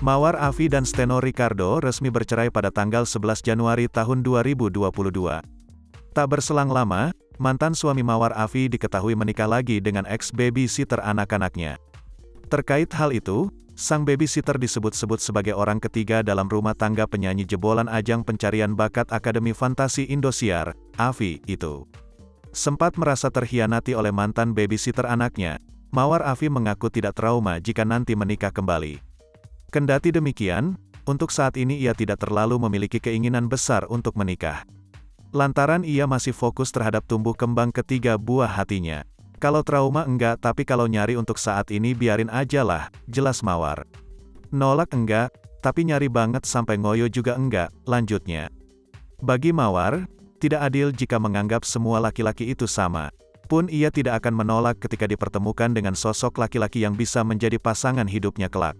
Mawar Afi dan Steno Ricardo resmi bercerai pada tanggal 11 Januari tahun 2022. Tak berselang lama, mantan suami Mawar Afi diketahui menikah lagi dengan ex-babysitter anak-anaknya. Terkait hal itu, sang babysitter disebut-sebut sebagai orang ketiga dalam rumah tangga penyanyi jebolan ajang pencarian bakat Akademi Fantasi Indosiar, Afi, itu. Sempat merasa terhianati oleh mantan babysitter anaknya, Mawar Afi mengaku tidak trauma jika nanti menikah kembali. Kendati demikian, untuk saat ini ia tidak terlalu memiliki keinginan besar untuk menikah. Lantaran ia masih fokus terhadap tumbuh kembang ketiga buah hatinya. Kalau trauma enggak, tapi kalau nyari untuk saat ini biarin aja lah, jelas Mawar. Nolak enggak, tapi nyari banget sampai ngoyo juga enggak, lanjutnya. Bagi Mawar, tidak adil jika menganggap semua laki-laki itu sama. Pun ia tidak akan menolak ketika dipertemukan dengan sosok laki-laki yang bisa menjadi pasangan hidupnya kelak.